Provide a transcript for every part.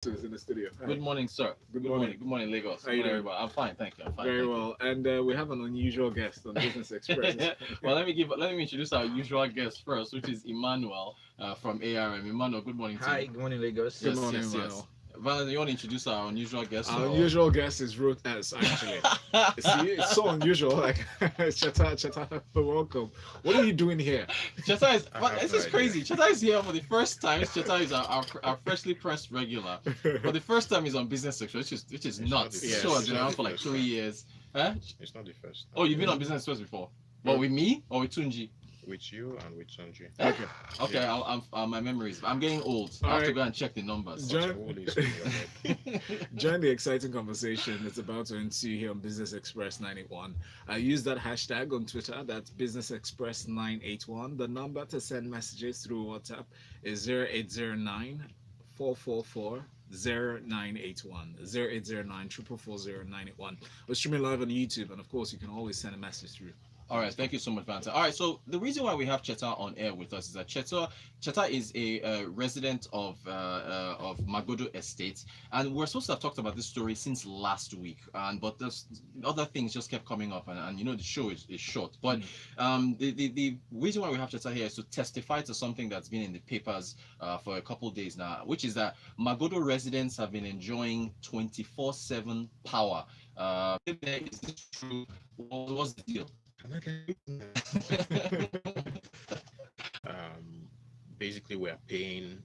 Is in the studio. Hi. Good morning, sir. Good morning. Good morning, Lagos. How Good you morning, doing? everybody. I'm fine, thank you. I'm fine, Very thank well. And we have an unusual guest on Business Express. you. Well, let me introduce our usual guest first, which is Emmanuel from ARM. Emmanuel, good morning to Hi, you. good morning, Lagos. Good Yes, morning, yes, yes. Emmanuel. Valentine, you want to introduce our unusual guest? Our Or? unusual guest is Rotus, actually. See, it's so unusual. Like, Chata, welcome. What are you doing here? Cheta is I what, have this no is idea. crazy. Cheta is here for the first time. Cheta is our freshly pressed regular. For the first time, he's on Business Express, which is It's not nuts. the This Yes. show first. has It's been not around the for like first 2 years. Huh? It's not the first. Oh, you've been on Business Express before? What, with me or with Tunji? With you and with Sanji. Okay. Okay, Yes. I'm my memories. I'm getting old. I All have to right. go and check the numbers. What Join, hole is in your head? join the exciting conversation that's about to ensue here on Business Express 981. Use that hashtag on Twitter. That's Business Express 981. The number to send messages through WhatsApp is 0809 444 0981 0809 444 We're streaming live on YouTube, and of course, you can always send a message through. All right, thank you so much, Vanta. All right, so the reason why we have Cheta on air with us is that Cheta is a resident of Magodo Estate, and we're supposed to have talked about this story since last week, and but there's other things just kept coming up, and the show is short. But the reason why we have Cheta here is to testify to something that's been in the papers for a couple days now, which is that Magodo residents have been enjoying 24/7 power. Is this true? What's the deal? Can I get um basically we're paying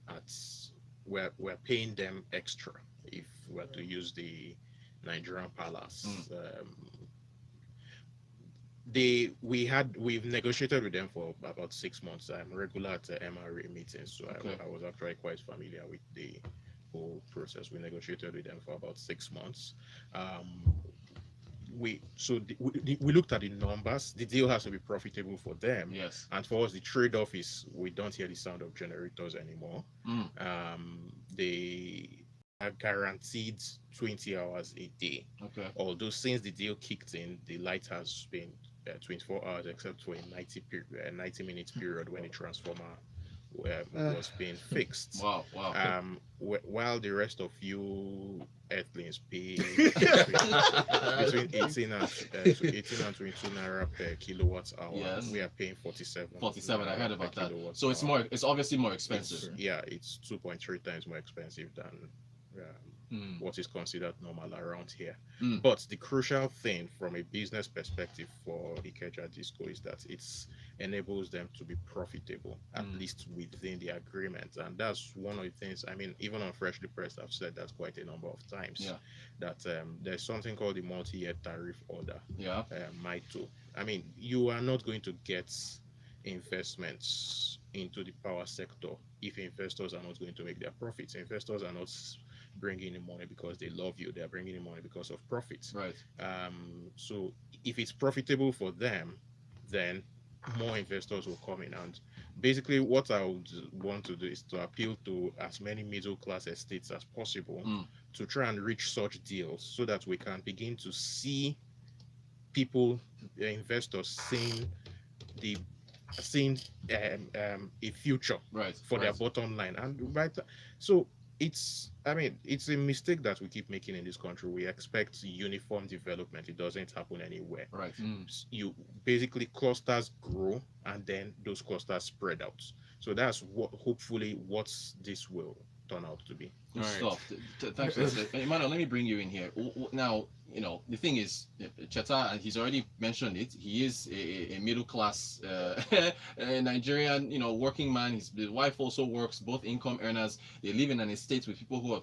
them extra if we're to use the Nigerian palace. We've negotiated with them for about 6 months. I'm regular at the MRA meetings, so Okay. I was actually quite familiar with the whole process. We negotiated with them for about 6 months. Um, we looked at the numbers. The deal has to be profitable for them, Yes. and for us, the trade-off is we don't hear the sound of generators anymore. Mm. They are guaranteed 20 hours a day. Okay. Although since the deal kicked in, the light has been 24 hours, except for a 90 minutes period when the transformer was being fixed. Wow. Wow. While the rest of you earthlings pay between 18 and 22 naira per kilowatt hour, Yes. we are paying 47. 47. I heard naira per about that. kilowatt So it's hour. more. It's obviously more expensive. It's 2.3 times more expensive than what is considered normal around here. Mm. But the crucial thing from a business perspective for Ikeja Disco is that it enables them to be profitable, at least within the agreement. And that's one of the things, I mean, even on Freshly Pressed, I've said that quite a number of times, Yeah. that there's something called the multi-year tariff order, Yeah. MITO. I mean, you are not going to get investments into the power sector if investors are not going to make their profits. Investors are not bringing in money because they love you, they're bringing in money because of profits. Right. So if it's profitable for them, then more investors will come in. And basically what I would want to do is to appeal to as many middle class estates as possible to try and reach such deals so that we can begin to see people, investors the seeing a future Right. for their bottom line. And right, so it's a mistake that we keep making in this country. We expect uniform development. It doesn't happen anywhere. Right. You basically, clusters grow and then those clusters spread out. So that's hopefully what this will turn out to be. Good All right. stuff. Thanks for that. Emmanuel, let me bring you in here. Now, the thing is, Cheta, and he's already mentioned it, he is a middle class Nigerian, working man. His wife also works, both income earners. They live in an estate with people who are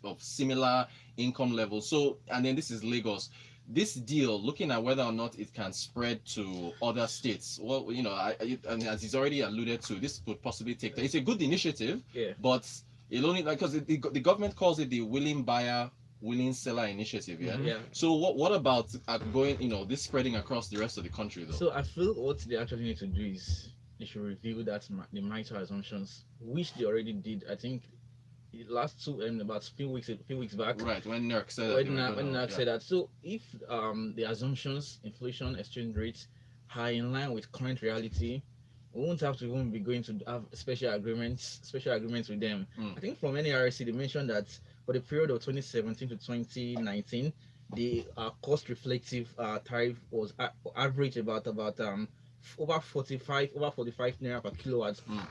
of similar income levels. So, and then this is Lagos. This deal, looking at whether or not it can spread to other states, well, and as he's already alluded to, this could possibly take. It's a good initiative, Yeah. but it only because the government calls it the willing buyer, willing seller initiative. Yeah. Yeah. So what about going? This spreading across the rest of the country though. So I feel what they actually need to do is they should review the micro assumptions, which they already did. I think last about a few weeks back. Right, when NERC said When NAC said that. So if the assumptions, inflation, exchange rates are in line with current reality, we won't have to even be going to have special agreements with them. I think from any RSC they mentioned that for the period of 2017 to 2019, the cost reflective tariff was average about over 45 naira per kilowatt. Mm.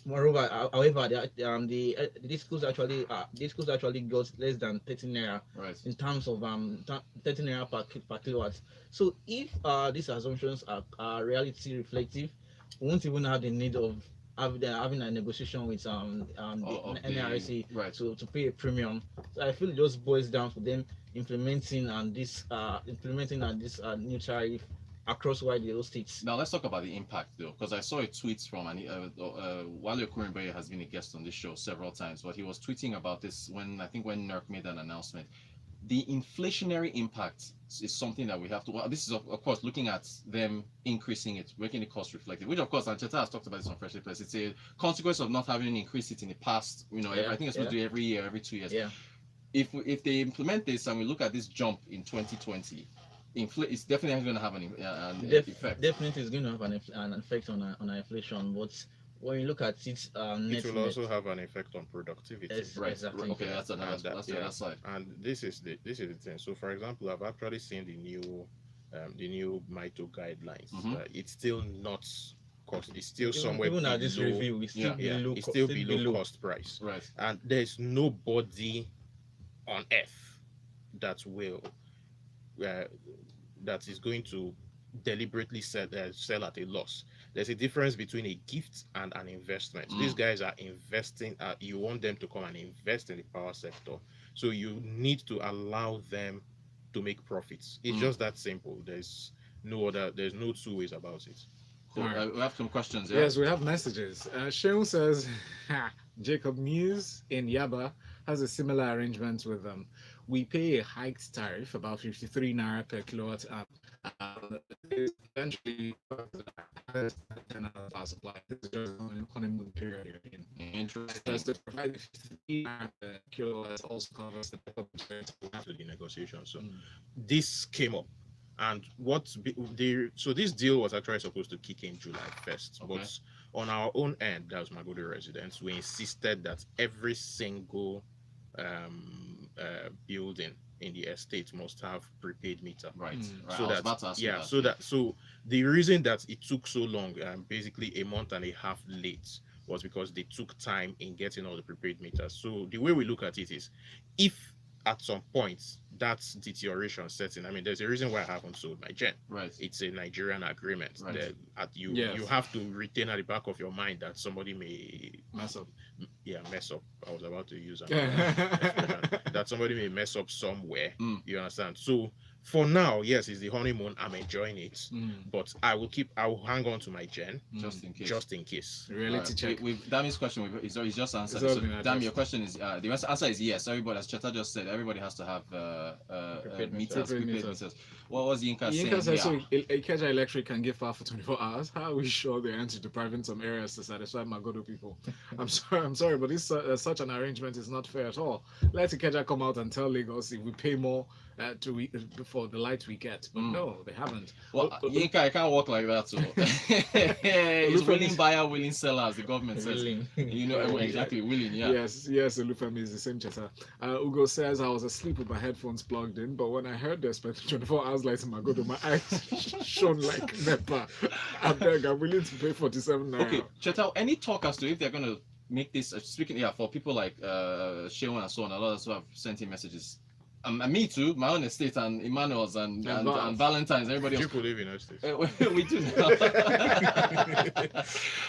Moreover, however, the these schools actually got less than 13 naira Right. in terms of 13 naira per kilowatt. So if these assumptions are reality reflective, we won't even have the need of having a negotiation with the Of the NRC right. to pay a premium. So I feel it just boils down to them implementing this new tariff across wide the states. Now let's talk about the impact though, because I saw a tweet from Wale Okurinboye has been a guest on this show several times, but he was tweeting about this when NERC made an announcement. The inflationary impact is something that we have to. Well, this is of course looking at them increasing it, making it cost reflective, which of course Ancheta has talked about this on Freshly Press. It's a consequence of not having increased it in the past. I think it's supposed to do every year, every 2 years. Yeah. If they implement this and we look at this jump in 2020, it's definitely going to have an effect. Definitely, it's going to have an effect on our inflation. But when you look at it, it will also have an effect on productivity. Right. Exactly. Okay, that's another. That's the other side. And this is the thing. So, for example, I've actually seen the new MITO guidelines. It's still not cost. It's still somewhere even below. at this review, it's still below. It's still below cost price. Right. And there's nobody on earth that will that is going to deliberately sell at a loss. There's a difference between a gift and an investment. These guys are investing. You want them to come and invest in the power sector, so you need to allow them to make profits. It's just that simple. There's no two ways about it. Cool. Alright. We have some questions. Yes, we have messages. Sheung says, Jacob Muse in Yaba has a similar arrangement with them. We pay a hiked tariff, about 53 naira per kilowatt, and eventually 10 hours power supply. This is just an honeymoon period you're in. Interesting. Plus, the provided 53 naira per kilowatt also covers the backup After the negotiation, so this came up. And so this deal was actually supposed to kick in July 1st, Okay. but on our own end, that was Magodo residents, we insisted that every single building in the estate must have prepaid meter. Right. Right. So I was about to ask you that. so the reason that it took so long, basically a month and a half late, was because they took time in getting all the prepaid meters. So the way we look at it is, if at some point that's deterioration setting, I mean, there's a reason why I haven't sold my gen. Right. It's a Nigerian agreement. Right. That you Yes. you have to retain at the back of your mind that somebody may mess up. mess up. I was about to use that somebody may mess up somewhere. You understand? So for now, yes, it's the honeymoon. I'm enjoying it, but I will hang on to my gen Just in case. just in case. Reality check. Dami's question is just answered. It's all So, been addressed. Dami, your question is the answer is yes. Everybody, as Cheta just said, everybody has to have Prepaid prepaid meters. meters. What was Yinka saying? Yinka says, here? so Ikeja Electric can give power for 24 hours. How are we sure they're anti-depriving some areas to satisfy Magodo people? I'm sorry, but this such an arrangement is not fair at all. Let Ikeja come out and tell Lagos if we pay more for the light we get. But no, they haven't. Well, Yinka, I can't work like that. So it's willing buyer, willing seller, as the government says. Willing. Exactly, willing. Yeah. Yes, Olufemi is the same chatter. Ugo says, I was asleep with my headphones plugged in, but when I heard they spent 24 hours light in Magodo, my eyes shone like NEPA. I'm willing to pay 47 naira. Okay, Cheta, any talk as to if they're going to make this, for people like Shewan and so on, a lot of us who have sent in messages. Me too, my own estate, and Emmanuel's and Valentine's, everybody else. People live in estate. We do now.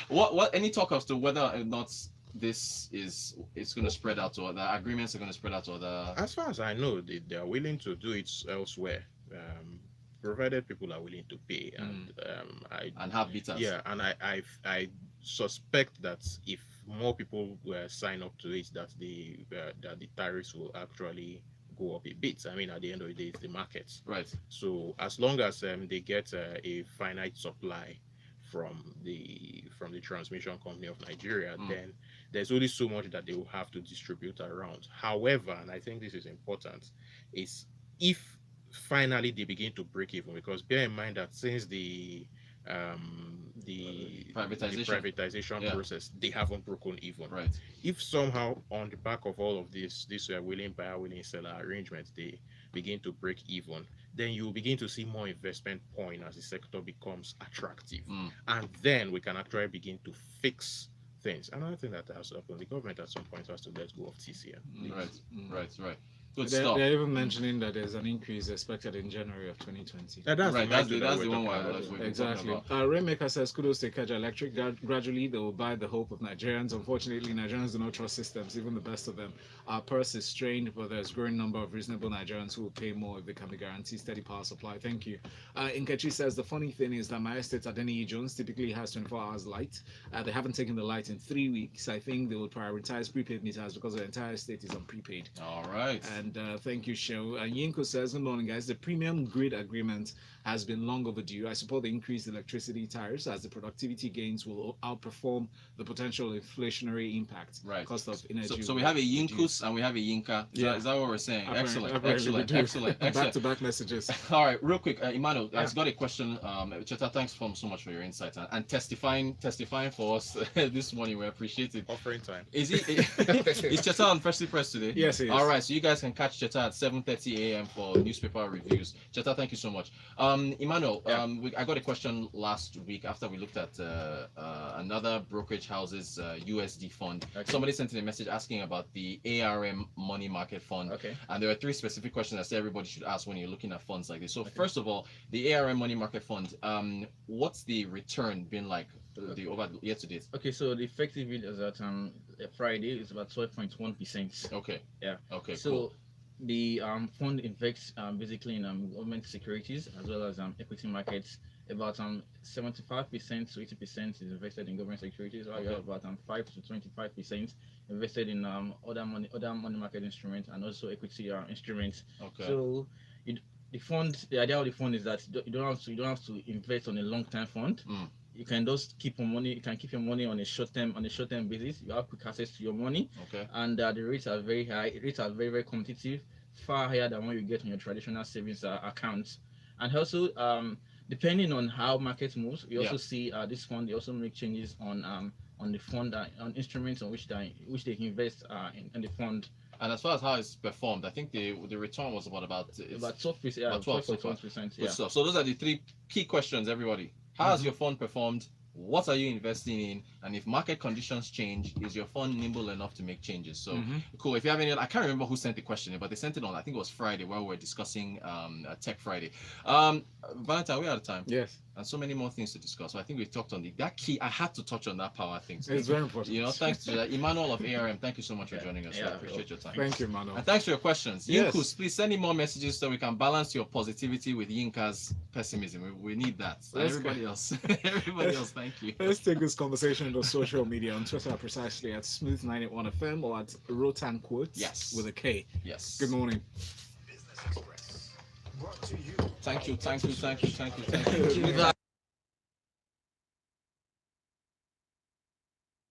What any talk as to whether or not it's going to spread out to other agreements are going to spread out to other? As far as I know, they are willing to do it elsewhere, provided people are willing to pay, And have meters. Yeah, and I suspect that if more people sign up to it, that the tariffs will actually go up a bit. I mean, at the end of the day, it's the market. Right. So as long as they get a finite supply from the transmission company of Nigeria, then there's only so much that they will have to distribute around. However, and I think this is important, is if finally they begin to break even, because bear in mind that since the the Privatization. privatization Yeah. process, they haven't broken even. Right. If somehow on the back of all of this willing buyer, willing seller arrangement, they begin to break even, then you will begin to see more investment point as the sector becomes attractive. Mm. And then we can actually begin to fix things. Another thing that has happened, the government at some point has to let go of TCM. Right. Mm. Right. Good They're, stuff. they're even mentioning that there's an increase expected in January of 2020. And that's Right, the that's market the we're one talking where about. we've been talking Exactly. about. Rainmaker says kudos to Ikeja Electric. Gradually, they will buy the hope of Nigerians. Unfortunately, Nigerians do not trust systems, even the best of them. Our purse is strained, but there's a growing number of reasonable Nigerians who will pay more if they can be guaranteed steady power supply. Thank you. Nkechi says the funny thing is that my estate at Denny Jones typically has 24 hours light. They haven't taken the light in 3 weeks. I think they will prioritize prepaid meters because the entire state is on prepaid. All right. And thank you, Show. Yinko says, good morning, guys. The premium grid agreement has been long overdue. I support the increased electricity tariffs as the productivity gains will outperform the potential inflationary impact. Right. Cost of energy. So we have a will reduce. Yinkus and we have a Yinka. Is that what we're saying? Apparently Excellent. we do. Excellent. Back-to-back messages. All right, real quick, Emmanuel, I've got a question. Cheta, thanks so much for your insights and testifying for us this morning. We appreciate it. Offering time. Is Cheta on Freshly Press today? Yes, he is. All right, so you guys can catch Cheta at 7:30 a.m. for newspaper reviews. Cheta, thank you so much. Emmanuel, Yeah. I got a question last week after we looked at another brokerage house's USD fund. Okay. Somebody sent in a message asking about the ARM money market fund. Okay. And there are 3 specific questions I say everybody should ask when you're looking at funds like this. So Okay. first of all, the ARM money market fund, what's the return been like over year to date? Okay, so the effective yield is at Friday is about 12.1%. Okay. Yeah. Okay. So Cool. the fund invests basically in government securities as well as equity markets. About 75% to 80% is invested in government securities, while you have about 5 to 25% invested in other money market instruments and also equity instruments. Okay. So the idea of the fund is that you don't have to invest on a long-term fund. Mm. You can just keep your money. You can keep your money on a short-term basis. You have quick access to your money, Okay. and the rates are very high. Rates are very, very competitive, far higher than what you get on your traditional savings accounts. And also, depending on how market moves, we also see this fund. They also make changes on the fund on instruments on which they invest in the fund. And as far as how it's performed, I think the return was about 12%. Yeah, about 12 so far. 12%. Good Yeah. stuff. So those are the 3 key questions, everybody. How has your fund performed? What are you investing in? And if market conditions change, is your fund nimble enough to make changes? So cool. If you have any, I can't remember who sent the question, but they sent it on, I think it was Friday while we were discussing Tech Friday. Valentine, we're out of time. Yes. And so many more things to discuss. So I think we talked on that key. I had to touch on that power thing. So It's very important. you know, thanks to Emmanuel of ARM. Thank you so much for joining us. I appreciate your time. Thank you, Mano. And thanks for your questions. Yes. Yinkus, please send in more messages so we can balance your positivity with Yinka's pessimism. We need that. And Let's everybody else. Everybody else, thank you. Let's take this conversation to social media on Twitter, precisely at Smooth981FM or at Rotan Quotes with a K. Yes. Good morning. Thank you.